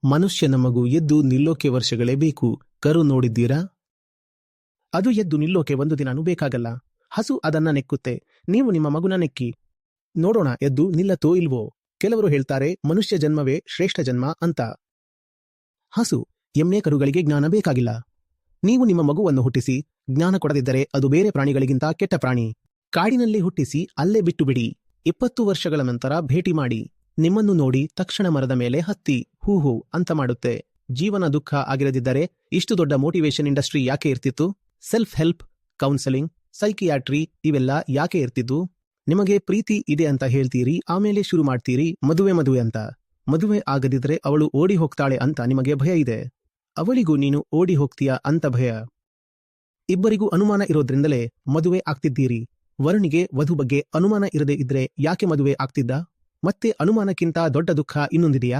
ಮನುಷ್ಯನ ಮಗು ಎದ್ದು ನಿಲ್ಲೋಕೆ ವರ್ಷಗಳೇ ಬೇಕು. ಕರು ನೋಡಿದ್ದೀರಾ? ಅದು ಎದ್ದು ನಿಲ್ಲೋಕೆ ಒಂದು ದಿನಾನೂ ಬೇಕಾಗಲ್ಲ. ಹಸು ಅದನ್ನ ನೆಕ್ಕುತ್ತೆ. ನೀವು ನಿಮ್ಮ ಮಗುನ ನೆಕ್ಕಿ ನೋಡೋಣ, ಎದ್ದು ನಿಲ್ಲತ್ತೋ ಇಲ್ವೋ. ಕೆಲವರು ಹೇಳ್ತಾರೆ ಮನುಷ್ಯ ಜನ್ಮವೇ ಶ್ರೇಷ್ಠ ಜನ್ಮ ಅಂತ. ಹಸು, ಎಮ್ಮೆ, ಕರುಗಳಿಗೆ ಜ್ಞಾನ ಬೇಕಾಗಿಲ್ಲ. ನೀವು ನಿಮ್ಮ ಮಗುವನ್ನು ಹುಟ್ಟಿಸಿ ಜ್ಞಾನ ಕೊಡದಿದ್ದರೆ ಅದು ಬೇರೆ ಪ್ರಾಣಿಗಳಿಗಿಂತ ಕೆಟ್ಟ ಪ್ರಾಣಿ. ಕಾಡಿನಲ್ಲಿ ಹುಟ್ಟಿಸಿ ಅಲ್ಲೇ ಬಿಟ್ಟು ಬಿಡಿ. 20 ವರ್ಷಗಳ ನಂತರ ಭೇಟಿ ಮಾಡಿ. ನಿಮ್ಮನ್ನು ನೋಡಿ ತಕ್ಷಣ ಮರದ ಮೇಲೆ ಹತ್ತಿ ಹೂ ಹೂ ಅಂತ ಮಾಡುತ್ತೆ. ಜೀವನ ದುಃಖ ಆಗಿರದಿದ್ದರೆ ಇಷ್ಟು ದೊಡ್ಡ ಮೋಟಿವೇಶನ್ ಇಂಡಸ್ಟ್ರಿ ಯಾಕೆ ಇರ್ತಿತ್ತು? ಸೆಲ್ಫ್ ಹೆಲ್ಪ್, ಕೌನ್ಸೆಲಿಂಗ್, ಸೈಕಿಯಾಟ್ರಿ ಇವೆಲ್ಲ ಯಾಕೆ ಇರ್ತಿದ್ದು? ನಿಮಗೆ ಪ್ರೀತಿ ಇದೆ ಅಂತ ಹೇಳ್ತೀರಿ, ಆಮೇಲೆ ಶುರು ಮಾಡ್ತೀರಿ ಮದುವೆ ಅಂತ. ಮದುವೆ ಆಗದಿದ್ರೆ ಅವಳು ಓಡಿ ಹೋಗ್ತಾಳೆ ಅಂತ ನಿಮಗೆ ಭಯ ಇದೆ. ಅವಳಿಗೂ ನೀನು ಓಡಿ ಹೋಗ್ತೀಯಾ ಅಂತ ಭಯ. ಇಬ್ಬರಿಗೂ ಅನುಮಾನ ಇರೋದ್ರಿಂದಲೇ ಮದುವೆ ಆಗ್ತಿದ್ದೀರಿ. ವರುಣಿಗೆ ವಧು ಬಗ್ಗೆ ಅನುಮಾನ ಇರದೇ ಇದ್ರೆ ಯಾಕೆ ಮದುವೆ ಆಗ್ತಿದ್ದ? ಮತ್ತೆ ಅನುಮಾನಕ್ಕಿಂತ ದೊಡ್ಡ ದುಃಖ ಇನ್ನೊಂದಿದೆಯಾ?